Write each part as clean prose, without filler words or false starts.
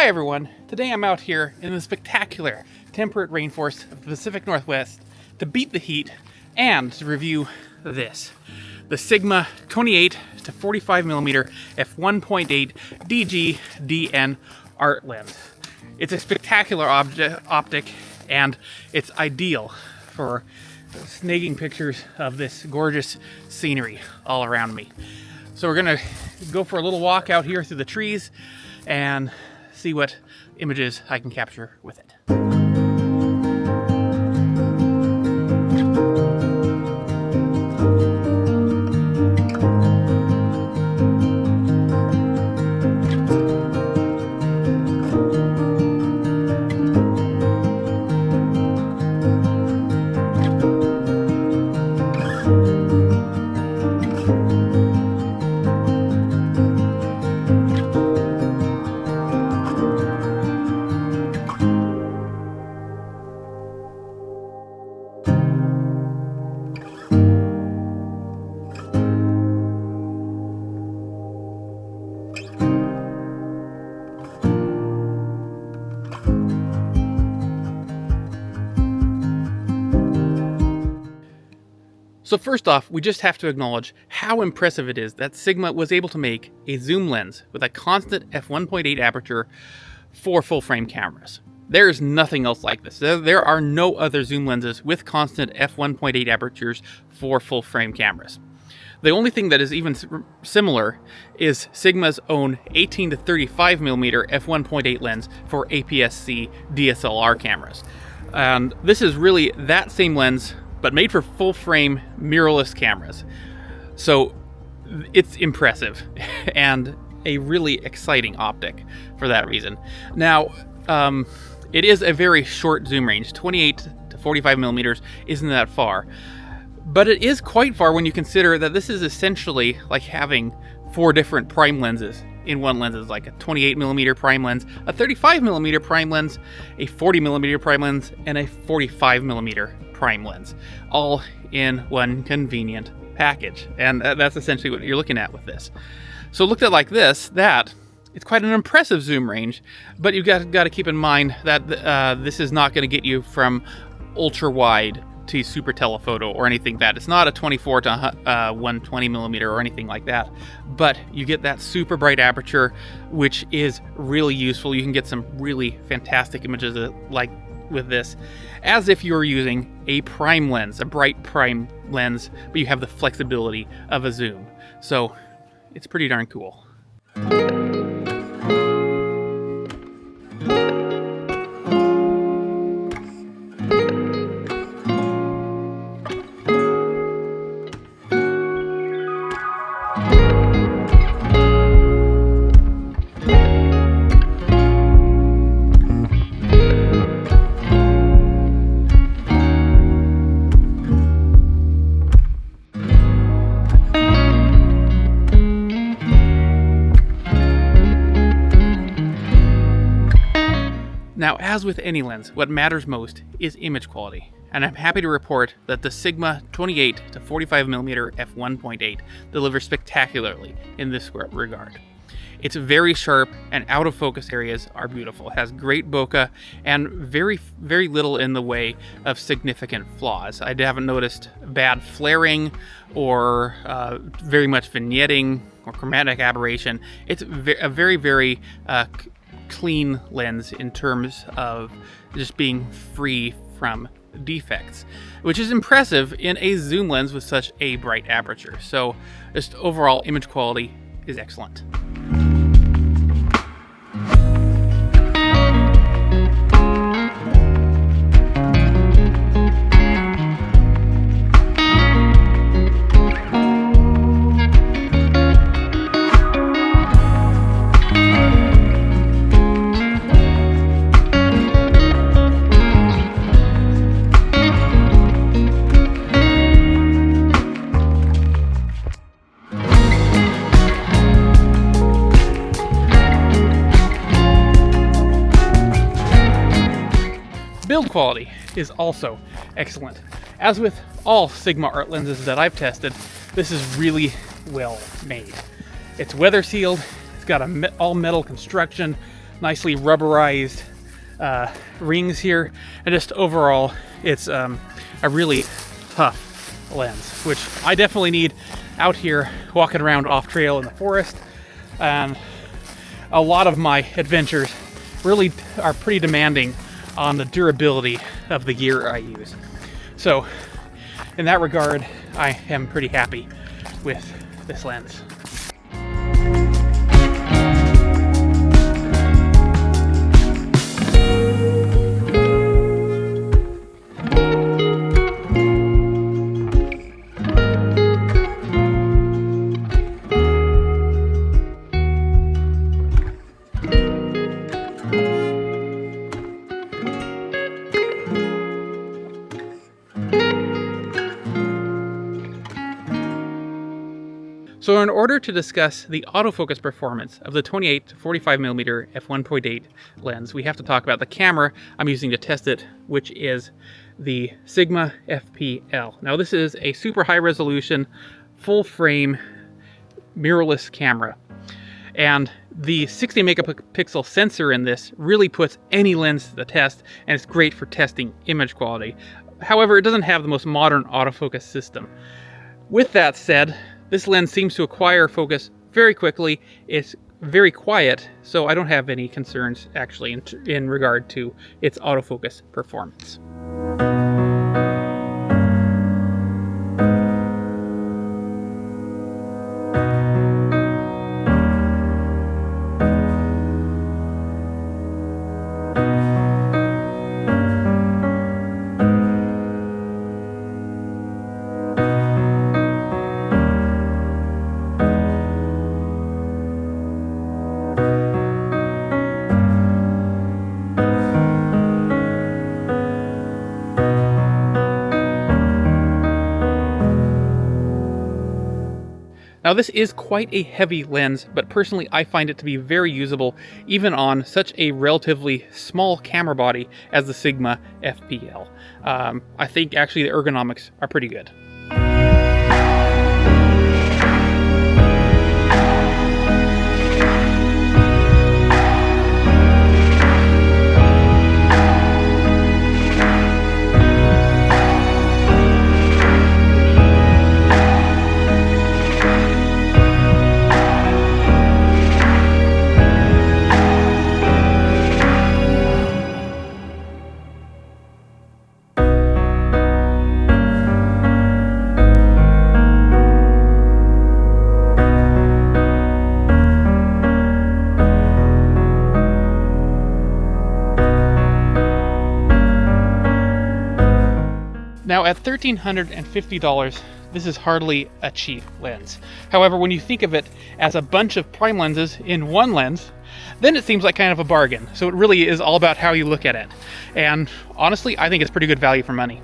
Hi everyone, today I'm out here in the spectacular temperate rainforest of the Pacific Northwest to beat the heat and to review this. The Sigma 28-45mm f1.8 DG-DN art lens. It's a spectacular optic and it's ideal for snagging pictures of this gorgeous scenery all around me. So we're gonna go for a little walk out here through the trees and see what images I can capture with it. So first off, we just have to acknowledge how impressive it is that Sigma was able to make a zoom lens with a constant f1.8 aperture for full-frame cameras. There is nothing else like this. There are no other zoom lenses with constant f1.8 apertures for full-frame cameras. The only thing that is even similar is Sigma's own 18-35mm f1.8 lens for APS-C DSLR cameras. And this is really that same lens, but made for full-frame mirrorless cameras. So it's impressive and a really exciting optic for that reason. Now, it is a very short zoom range. 28-45mm isn't that far, but it is quite far when you consider that this is essentially like having 4 different prime lenses in one lens. Is like a 28mm prime lens, a 35mm prime lens, a 40mm prime lens, and a 45mm prime lens, all in one convenient package. And that's essentially what you're looking at with this. So looked at like this, it's quite an impressive zoom range, but you've got to keep in mind that this is not going to get you from ultra wide to super telephoto or anything like that. It's not a 24 to 120mm or anything like that, but you get that super bright aperture, which is really useful. You can get some really fantastic images like with this, as if you were using a prime lens, a bright prime lens, but you have the flexibility of a zoom. So it's pretty darn cool. Now, as with any lens, what matters most is image quality, and I'm happy to report that the Sigma 28-45mm f1.8 delivers spectacularly in this regard. It's very sharp, and out of focus areas are beautiful. It has great bokeh and very little in the way of significant flaws. I haven't noticed bad flaring or very much vignetting or chromatic aberration. It's a very clean lens in terms of just being free from defects, which is impressive in a zoom lens with such a bright aperture. So just overall image quality is excellent. Build quality is also excellent. As with all Sigma art lenses that I've tested, this is really well made. It's weather sealed, it's got a all metal construction, nicely rubberized rings here, and just overall it's a really tough lens, which I definitely need out here walking around off trail in the forest. And a lot of my adventures really are pretty demanding on the durability of the gear I use. So in that regard, I am pretty happy with this lens. So in order to discuss the autofocus performance of the 28-45mm f1.8 lens, we have to talk about the camera I'm using to test it, which is the Sigma FPL. Now this is a super high resolution, full frame, mirrorless camera. And the 60 megapixel sensor in this really puts any lens to the test, and it's great for testing image quality. However, it doesn't have the most modern autofocus system. With that said, this lens seems to acquire focus very quickly. It's very quiet, so I don't have any concerns actually in regard to its autofocus performance. Now this is quite a heavy lens, but personally I find it to be very usable even on such a relatively small camera body as the Sigma FPL. I think actually the ergonomics are pretty good. Now at $1,350, this is hardly a cheap lens. However, when you think of it as a bunch of prime lenses in one lens, then it seems like kind of a bargain. So it really is all about how you look at it. And honestly, I think it's pretty good value for money.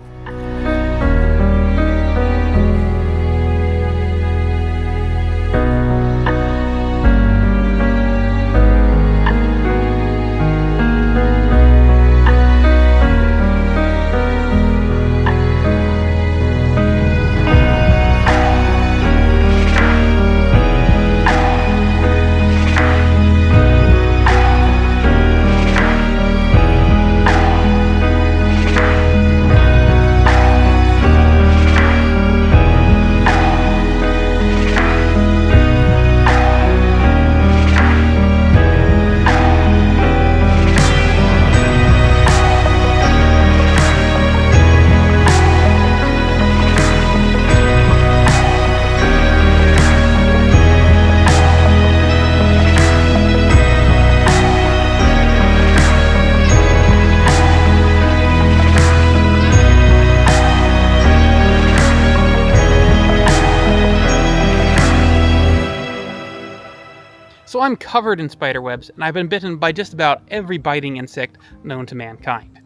So I'm covered in spider webs, and I've been bitten by just about every biting insect known to mankind.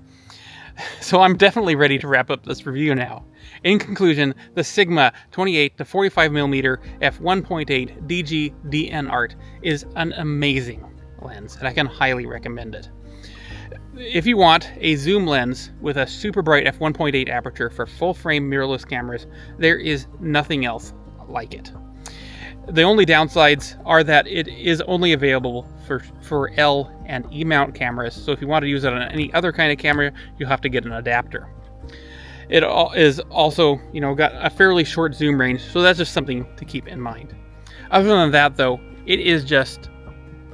So I'm definitely ready to wrap up this review now. In conclusion, the Sigma 28-45mm f1.8 DG DN Art is an amazing lens, and I can highly recommend it. If you want a zoom lens with a super bright f1.8 aperture for full-frame mirrorless cameras, there is nothing else like it. The only downsides are that it is only available for L and E-mount cameras, so if you want to use it on any other kind of camera, you'll have to get an adapter. It is also, got a fairly short zoom range, so that's just something to keep in mind. Other than that, though, it is just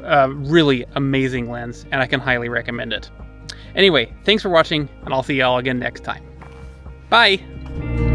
a really amazing lens, and I can highly recommend it. Anyway, thanks for watching, and I'll see y'all again next time. Bye!